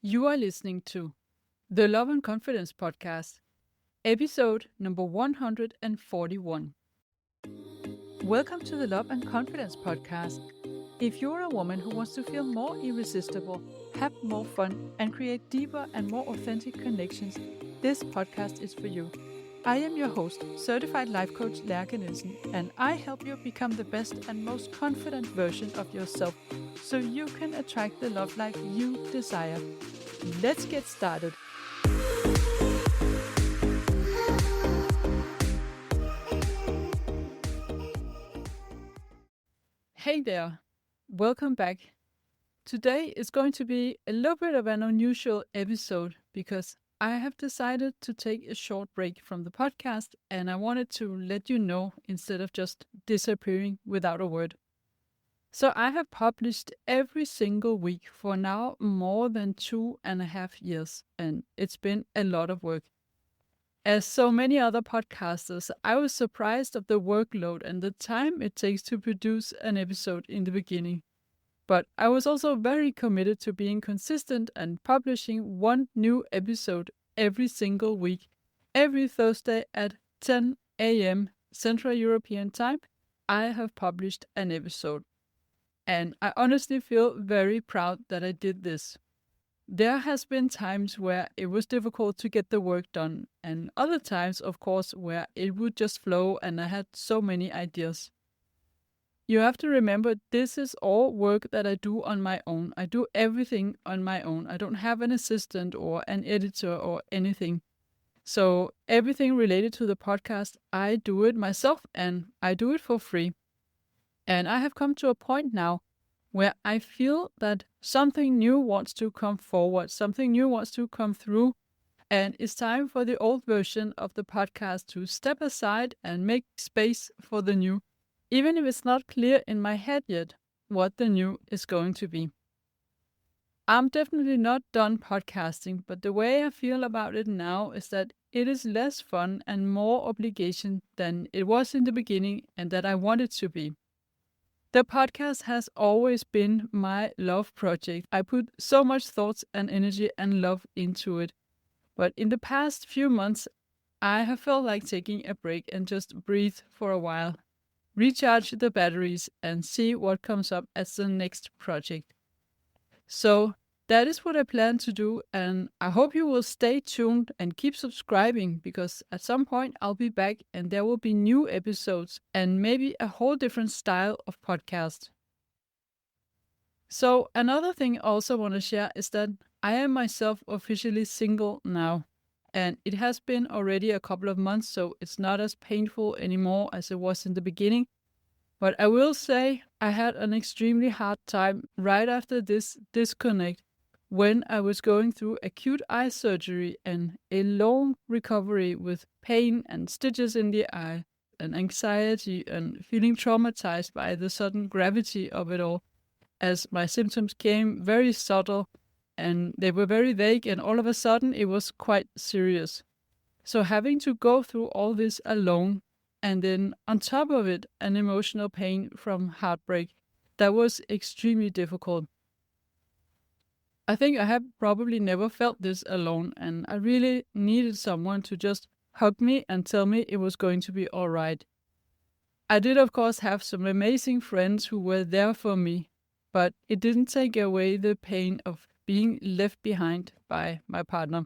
You are listening to the Love and Confidence Podcast, episode number 141. Welcome to the Love and Confidence Podcast. If you're a woman who wants to feel more irresistible, have more fun, and create deeper and more authentic connections, this podcast is for you. I am your host, certified life coach Lærke Nielsen, and I help you become the best and most confident version of yourself so you can attract the love life you desire. Let's get started. Hey there, welcome back. Today is going to be a little bit of an unusual episode because I have decided to take a short break from the podcast and I wanted to let you know instead of just disappearing without a word. So I have published every single week for now more than 2.5 years, and it's been a lot of work. As so many other podcasters, I was surprised of the workload and the time it takes to produce an episode in the beginning. But I was also very committed to being consistent and publishing one new episode every single week, every Thursday at 10 a.m. Central European Time. I have published an episode. And I honestly feel very proud that I did this. There has been times where it was difficult to get the work done, and other times, of course, where it would just flow and I had so many ideas. You have to remember this is all work that I do on my own. I do everything on my own. I don't have an assistant or an editor or anything. So everything related to the podcast, I do it myself and I do it for free. And I have come to a point now where I feel that something new wants to come forward, something new wants to come through, and it's time for the old version of the podcast to step aside and make space for the new, even if it's not clear in my head yet what the new is going to be. I'm definitely not done podcasting, but the way I feel about it now is that it is less fun and more obligation than it was in the beginning and that I want it to be. The podcast has always been my love project. I put so much thoughts and energy and love into it. But in the past few months, I have felt like taking a break and just breathe for a while, recharge the batteries and see what comes up as the next project. So that is what I plan to do, and I hope you will stay tuned and keep subscribing because at some point I'll be back and there will be new episodes and maybe a whole different style of podcast. So another thing I also want to share is that I am myself officially single now, and it has been already a couple of months, so it's not as painful anymore as it was in the beginning. But I will say I had an extremely hard time right after this disconnect when I was going through acute eye surgery and a long recovery with pain and stitches in the eye and anxiety and feeling traumatized by the sudden gravity of it all, as my symptoms came very subtle and they were very vague, and all of a sudden it was quite serious. So having to go through all this alone, and then on top of it, an emotional pain from heartbreak, that was extremely difficult. I think I have probably never felt this alone, and I really needed someone to just hug me and tell me it was going to be all right. I did, of course, have some amazing friends who were there for me, but it didn't take away the pain of being left behind by my partner.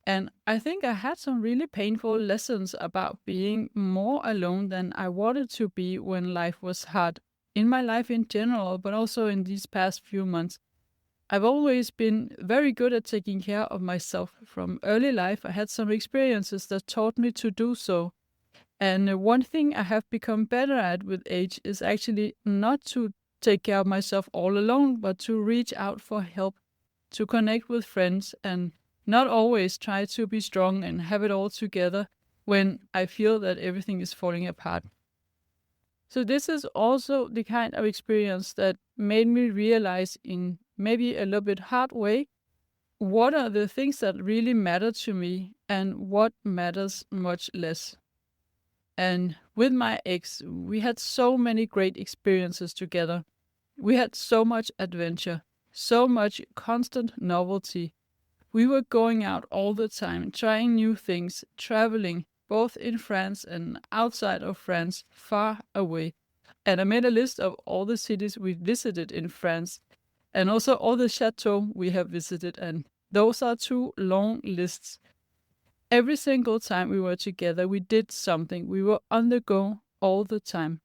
And I think I had some really painful lessons about being more alone than I wanted to be when life was hard, in my life in general, but also in these past few months. I've always been very good at taking care of myself. From early life, I had some experiences that taught me to do so. And one thing I have become better at with age is actually not to take care of myself all alone, but to reach out for help, to connect with friends, and not always try to be strong and have it all together when I feel that everything is falling apart. So this is also the kind of experience that made me realize in maybe a little bit hard way what are the things that really matter to me and what matters much less. And with my ex, we had so many great experiences together. We had so much adventure. so much constant novelty. We were going out all the time, trying new things, traveling, both in France and outside of France, far away. And I made a list of all the cities we visited in France and also all the chateaux we have visited, and those are two long lists. Every single time we were together, we did something. We were on the go all the time.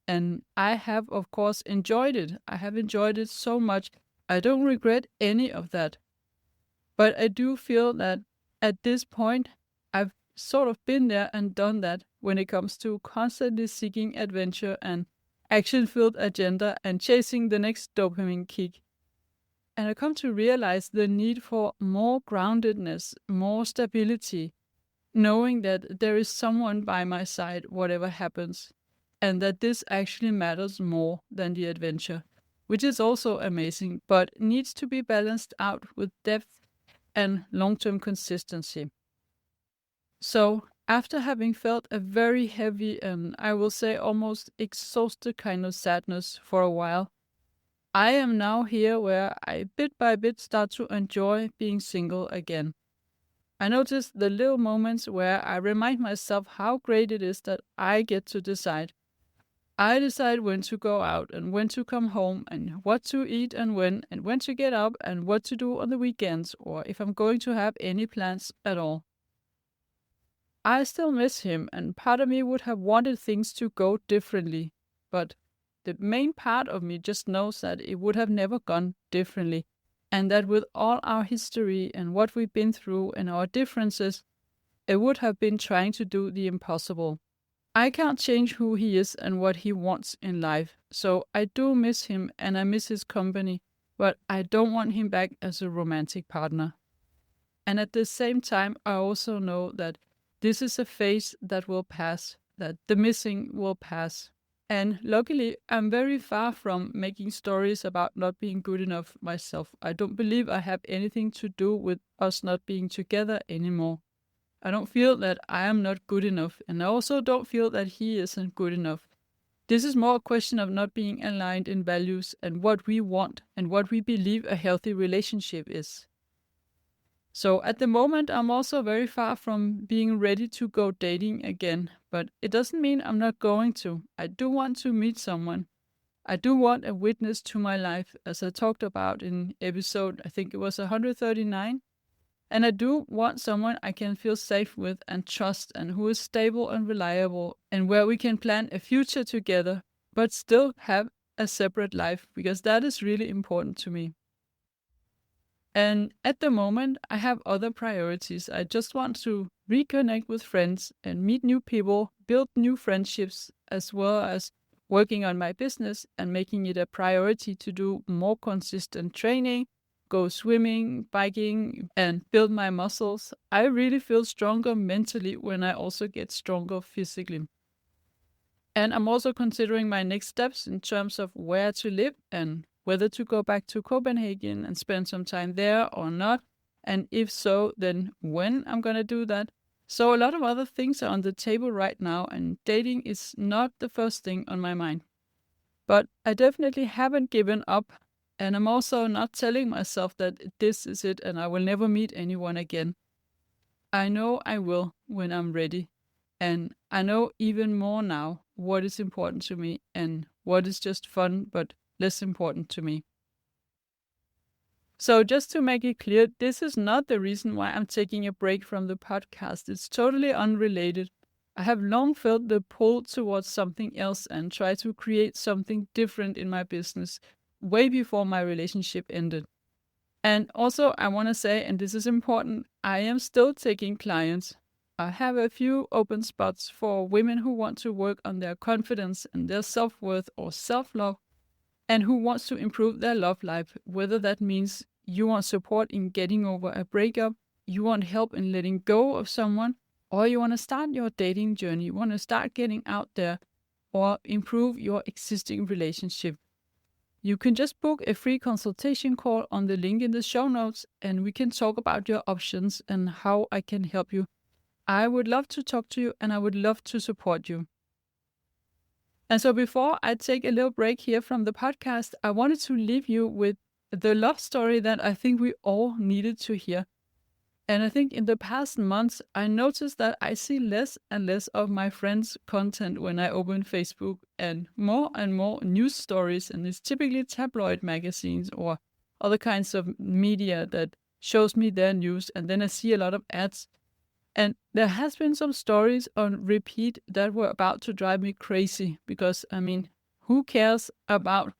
And I have, of course, enjoyed it. I have enjoyed it so much. I don't regret any of that. But I do feel that at this point, I've sort of been there and done that when it comes to constantly seeking adventure and action-filled agenda and chasing the next dopamine kick. And I come to realize the need for more groundedness, more stability, knowing that there is someone by my side, whatever happens, and that this actually matters more than the adventure, which is also amazing, but needs to be balanced out with depth and long-term consistency. So, after having felt a very heavy and I will say almost exhausted kind of sadness for a while, I am now here where I bit by bit start to enjoy being single again. I notice the little moments where I remind myself how great it is that I get to decide. I decide when to go out and when to come home and what to eat and when to get up and what to do on the weekends or if I'm going to have any plans at all. I still miss him and part of me would have wanted things to go differently, but the main part of me just knows that it would have never gone differently and that with all our history and what we've been through and our differences, it would have been trying to do the impossible. I can't change who he is and what he wants in life, so I do miss him and I miss his company, but I don't want him back as a romantic partner. And at the same time, I also know that this is a phase that will pass, that the missing will pass. And luckily, I'm very far from making stories about not being good enough myself. I don't believe I have anything to do with us not being together anymore. I don't feel that I am not good enough, and I also don't feel that he isn't good enough. This is more a question of not being aligned in values and what we want and what we believe a healthy relationship is. So at the moment, I'm also very far from being ready to go dating again, but it doesn't mean I'm not going to. I do want to meet someone. I do want a witness to my life, as I talked about in episode, I think it was 139. And I do want someone I can feel safe with and trust and who is stable and reliable and where we can plan a future together, but still have a separate life because that is really important to me. And at the moment, I have other priorities. I just want to reconnect with friends and meet new people, build new friendships, as well as working on my business and making it a priority to do more consistent training, go swimming, biking, and build my muscles. I really feel stronger mentally when I also get stronger physically. And I'm also considering my next steps in terms of where to live and whether to go back to Copenhagen and spend some time there or not. And if so, then when I'm going to do that. So a lot of other things are on the table right now, and dating is not the first thing on my mind. But I definitely haven't given up. And I'm also not telling myself that this is it and I will never meet anyone again. I know I will when I'm ready. And I know even more now what is important to me and what is just fun but less important to me. So just to make it clear, this is not the reason why I'm taking a break from the podcast. It's totally unrelated. I have long felt the pull towards something else and try to create something different in my business way before my relationship ended. And also, I want to say, and this is important, I am still taking clients. I have a few open spots for women who want to work on their confidence and their self-worth or self-love, and who wants to improve their love life, whether that means you want support in getting over a breakup, you want help in letting go of someone, or you want to start your dating journey, you want to start getting out there, or improve your existing relationship. You can just book a free consultation call on the link in the show notes, and we can talk about your options and how I can help you. I would love to talk to you and I would love to support you. And so before I take a little break here from the podcast, I wanted to leave you with the love story that I think we all needed to hear. And I think in the past months, I noticed that I see less and less of my friends' content when I open Facebook and more news stories. And it's typically tabloid magazines or other kinds of media that shows me their news. And then I see a lot of ads. And there has been some stories on repeat that were about to drive me crazy because, I mean, who cares about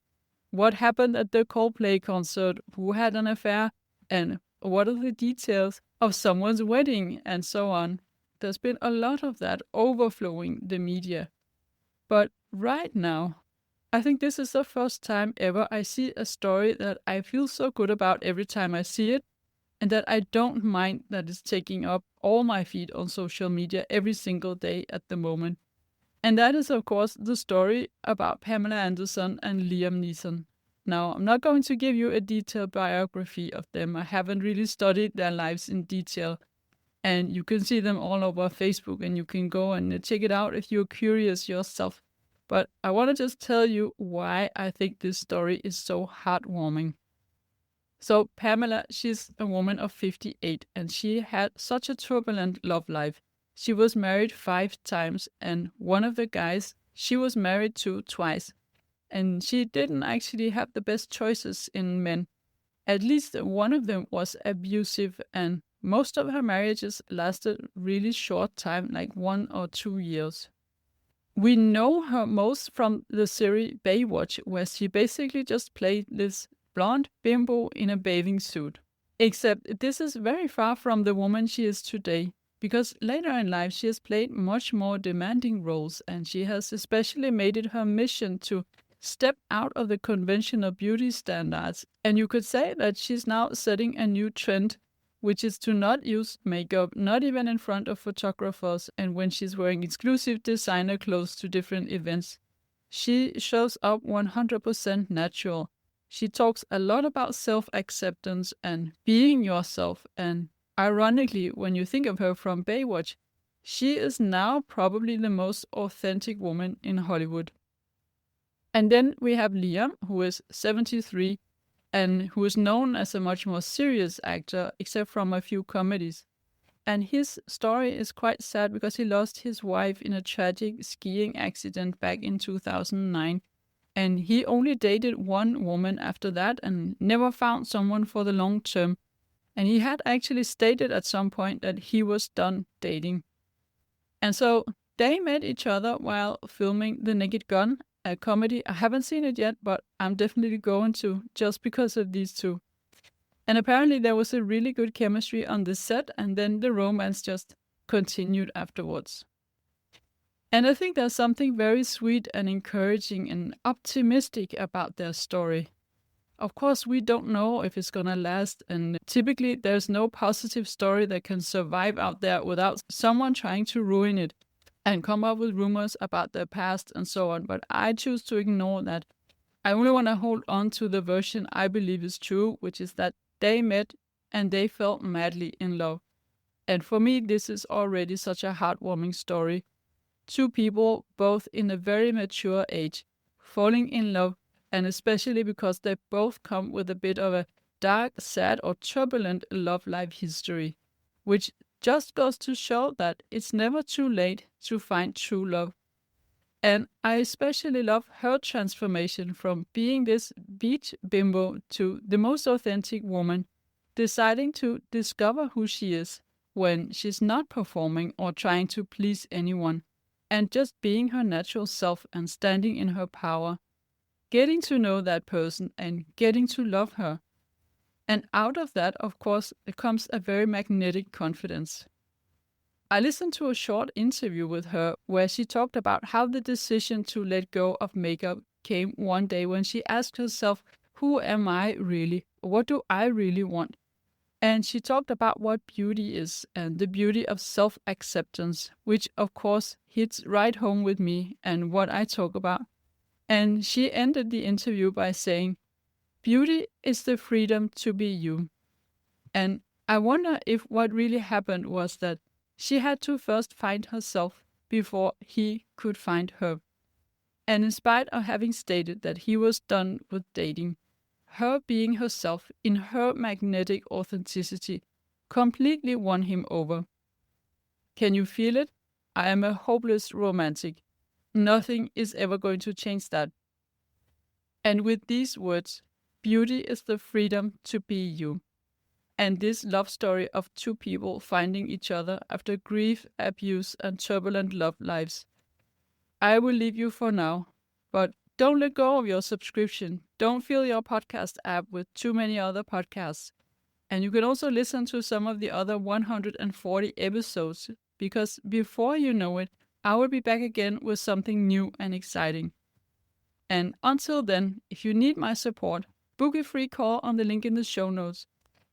what happened at the Coldplay concert, who had an affair, and what are the details of someone's wedding, and so on. There's been a lot of that overflowing the media. But right now, I think this is the first time ever I see a story that I feel so good about every time I see it, and that I don't mind that it's taking up all my feed on social media every single day at the moment. And that is, of course, the story about Pamela Anderson and Liam Neeson. Now, I'm not going to give you a detailed biography of them. I haven't really studied their lives in detail. And you can see them all over Facebook, and you can go and check it out if you're curious yourself. But I want to just tell you why I think this story is so heartwarming. So Pamela, she's a woman of 58, and she had such a turbulent love life. She was married 5 times, and one of the guys she was married to twice. And she didn't actually have the best choices in men. At least one of them was abusive, and most of her marriages lasted really short time, like 1 or 2 years. We know her most from the series Baywatch, where she basically just played this blonde bimbo in a bathing suit. Except this is very far from the woman she is today, because later in life she has played much more demanding roles, and she has especially made it her mission to step out of the conventional beauty standards. And you could say that she's now setting a new trend, which is to not use makeup, not even in front of photographers, and when she's wearing exclusive designer clothes to different events. She shows up 100% natural. She talks a lot about self-acceptance and being yourself, and ironically, when you think of her from Baywatch, she is now probably the most authentic woman in Hollywood. And then we have Liam, who is 73 and who is known as a much more serious actor, except from a few comedies. And his story is quite sad because he lost his wife in a tragic skiing accident back in 2009. And he only dated one woman after that and never found someone for the long term. And he had actually stated at some point that he was done dating. And so they met each other while filming The Naked Gun, a comedy. I haven't seen it yet, but I'm definitely going to, just because of these two. And apparently there was a really good chemistry on the set, and then the romance just continued afterwards. And I think there's something very sweet and encouraging and optimistic about their story. Of course, we don't know if it's gonna last, and typically there's no positive story that can survive out there without someone trying to ruin it and come up with rumors about their past and so on. But I choose to ignore that. I only want to hold on to the version I believe is true, which is that they met and they fell madly in love. And for me, this is already such a heartwarming story. 2 people, both in a very mature age, falling in love, and especially because they both come with a bit of a dark, sad, or turbulent love life history, which just goes to show that it's never too late to find true love. And I especially love her transformation from being this beach bimbo to the most authentic woman, deciding to discover who she is when she's not performing or trying to please anyone, and just being her natural self and standing in her power, getting to know that person and getting to love her. And out of that, of course, comes a very magnetic confidence. I listened to a short interview with her where she talked about how the decision to let go of makeup came one day when she asked herself, who am I really? What do I really want? And she talked about what beauty is and the beauty of self-acceptance, which of course hits right home with me and what I talk about. And she ended the interview by saying, beauty is the freedom to be you. And I wonder if what really happened was that she had to first find herself before he could find her. And in spite of having stated that he was done with dating, her being herself in her magnetic authenticity completely won him over. Can you feel it? I am a hopeless romantic. Nothing is ever going to change that. And with these words, beauty is the freedom to be you. And this love story of two people finding each other after grief, abuse, and turbulent love lives. I will leave you for now, but don't let go of your subscription. Don't fill your podcast app with too many other podcasts. And you can also listen to some of the other 140 episodes, because before you know it, I will be back again with something new and exciting. And until then, if you need my support, book a free call on the link in the show notes.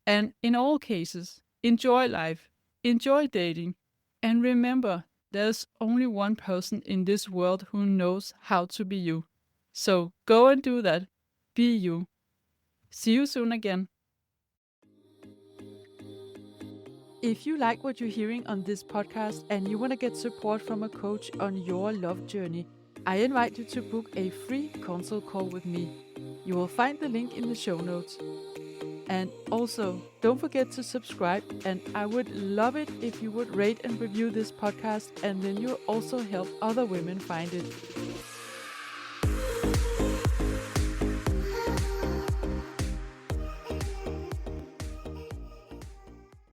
And in all cases, enjoy life, enjoy dating, and remember, there's only one person in this world who knows how to be you. So go and do that. Be you. See you soon again. If you like what you're hearing on this podcast and you want to get support from a coach on your love journey, I invite you to book a free consult call with me. You will find the link in the show notes. And also, don't forget to subscribe, and I would love it if you would rate and review this podcast, and then you'll also help other women find it.